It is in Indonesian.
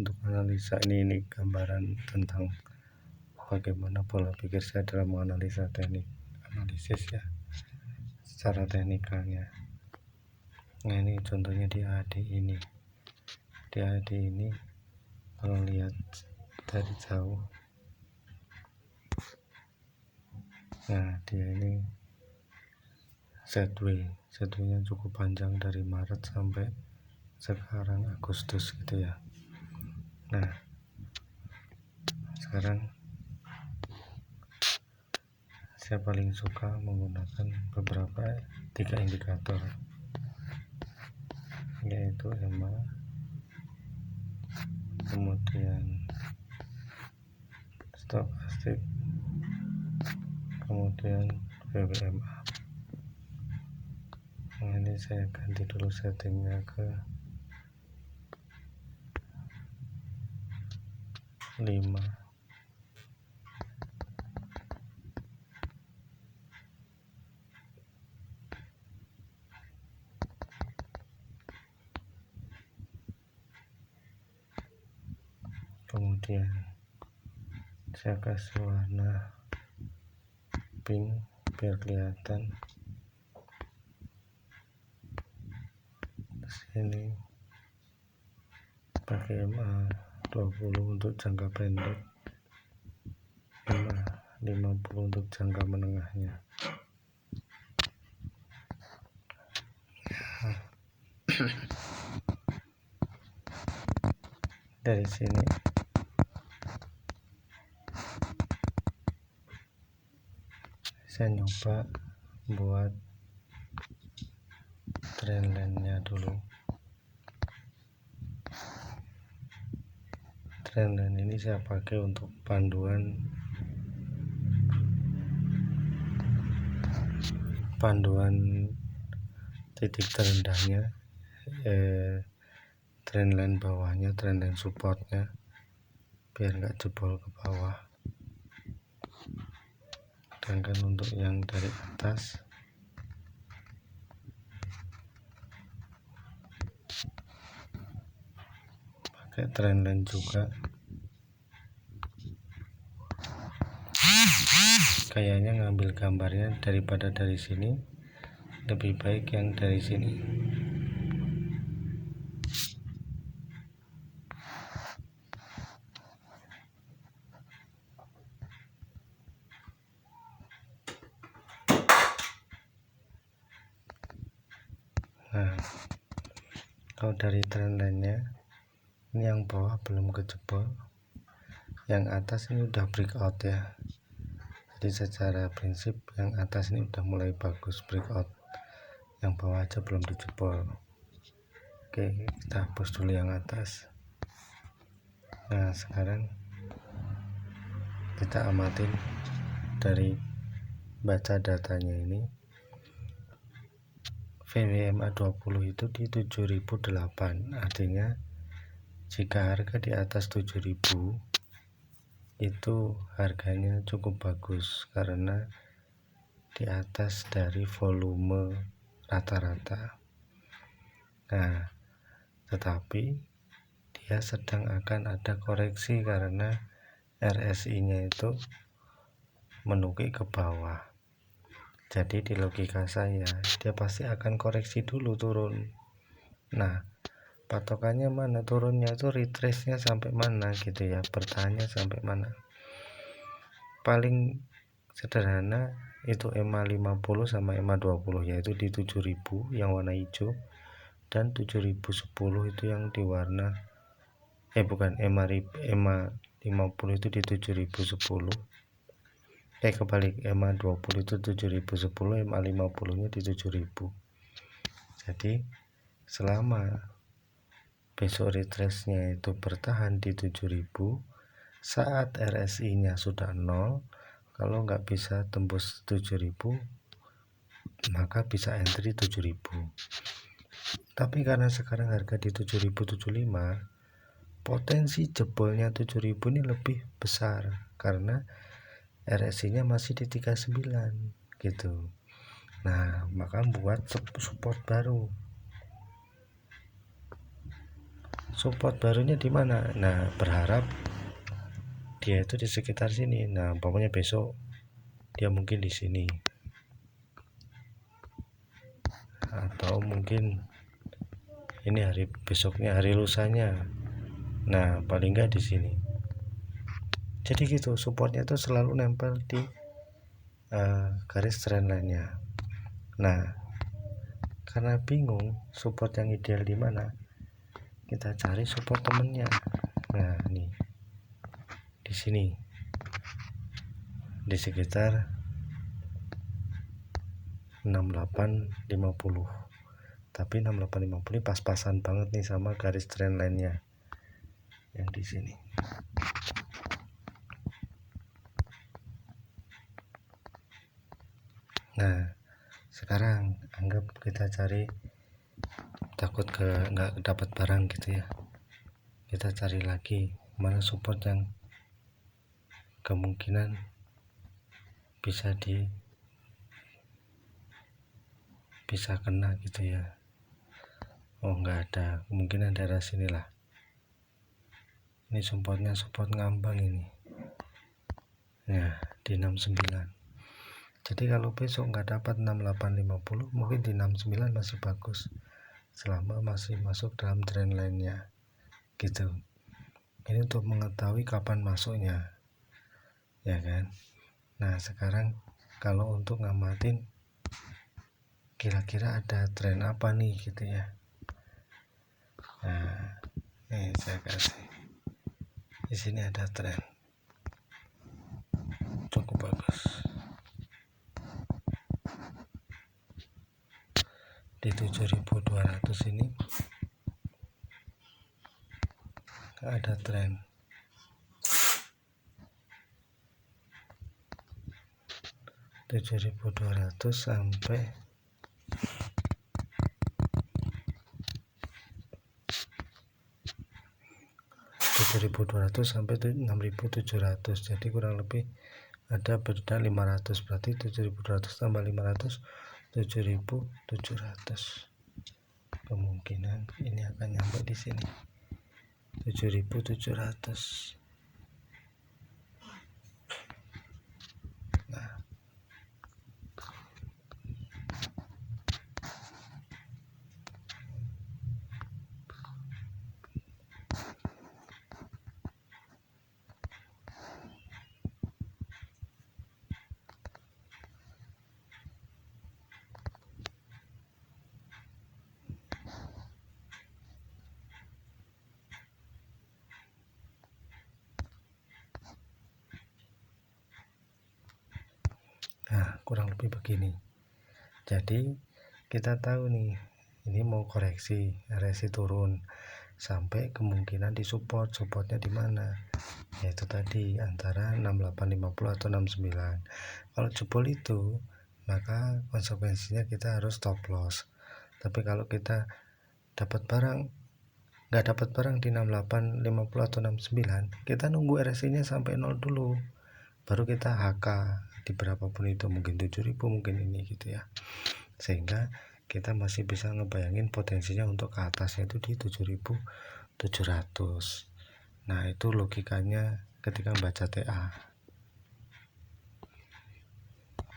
untuk analisa ini gambaran tentang bagaimana pola pikir saya dalam menganalisa analisis ya, secara teknikalnya. Nah, ini contohnya di AD ini. Di AD ini kalau lihat dari jauh, nah dia ini Z-nya cukup panjang dari Maret sampai sekarang Agustus gitu ya. Nah, sekarang saya paling suka menggunakan beberapa 3 indikator, yaitu EMA, kemudian stokastik, kemudian VWMA. Nah, ini saya ganti dulu settingnya ke 5. Kemudian saya kasih warna pink biar kelihatan. Sini pakai MA 20 untuk jangka pendek, MA 50 untuk jangka menengahnya. Dari sini saya nyoba buat trendline-nya dulu. Trendline ini saya pakai untuk panduan titik terendahnya, trendline bawahnya, trendline supportnya, biar nggak jebol ke bawah. Sedangkan untuk yang dari atas pakai trendline juga. Kayaknya ngambil gambarnya daripada dari sini lebih baik yang dari sini. Nah, kalau dari trendline-nya ini yang bawah belum kejebol, yang atas ini udah breakout ya. Jadi secara prinsip yang atas ini udah mulai bagus breakout, yang bawah aja belum dijebol. Oke, kita hapus dulu yang atas. Nah, sekarang kita amatin dari baca datanya ini. VWMA 20 itu di 7008, artinya jika harga di atas 7000 itu harganya cukup bagus karena di atas dari volume rata-rata. Nah, tetapi dia sedang akan ada koreksi karena RSI-nya itu menukik ke bawah. Jadi di logika saya dia pasti akan koreksi dulu turun. Nah, patokannya mana, turunnya itu retrace-nya sampai mana gitu ya, bertahannya sampai mana. Paling sederhana itu EMA 50 sama EMA 20, yaitu di 7000 yang warna hijau dan 7010 itu yang di warna EMA 50 itu di 7010. Kebalik, EMA 20 itu 7010, EMA 50 nya di 7000. Jadi selama besok retrace-nya itu bertahan di 7000, saat RSI nya sudah 0, kalau nggak bisa tembus 7000 maka bisa entry 7000. Tapi karena sekarang harga di 7075, potensi jebolnya 7000 ini lebih besar karena RSI-nya masih di 39 gitu. Nah, maka buat support baru. support barunya di mana. Nah, berharap dia itu di sekitar sini. Nah, umpamanya besok dia mungkin di sini, atau mungkin ini hari besoknya, hari lusanya. Nah, paling nggak di sini. Jadi gitu, supportnya itu selalu nempel di garis trendline-nya. Nah, karena bingung support yang ideal di mana, kita cari support temennya. Nah, ini di sini, di sekitar 6850. Tapi 6850 ini pas-pasan banget nih sama garis trendline-nya yang di sini. Nah, sekarang anggap kita cari, takut nggak dapat barang gitu ya, kita cari lagi mana support yang kemungkinan bisa kena gitu ya. Oh, nggak ada, kemungkinan daerah sini lah. Ini supportnya support ngambang ini ya, di 69. Jadi kalau besok nggak dapat 6850, mungkin di 69 masih bagus selama masih masuk dalam trendline-nya gitu. Ini untuk mengetahui kapan masuknya, ya kan. Nah, sekarang kalau untuk ngamatin kira-kira ada tren apa nih gitu ya. Nah, ini saya kasih di sini ada tren cukup bagus di 7200 ini. Ada tren $7.200 sampai $7.200 sampai 6.700. Jadi kurang lebih ada beda 500, berarti 7.200 tambah 500 7.700. Kemungkinan ini akan nyampe di sini 7.700. Nah, kurang lebih begini. Jadi kita tahu nih, ini mau koreksi, RSI turun sampai kemungkinan di supportnya di mana, yaitu tadi antara 6850 atau 69. Kalau jebol itu, maka konsekuensinya kita harus stop loss. Tapi kalau kita nggak dapat barang di 6850 atau 69, kita nunggu RSI nya sampai 0 dulu, baru kita HK di berapapun itu, mungkin 7.000, mungkin ini gitu ya, sehingga kita masih bisa ngebayangin potensinya untuk ke atasnya itu di 7.700. Nah, itu logikanya ketika baca TA.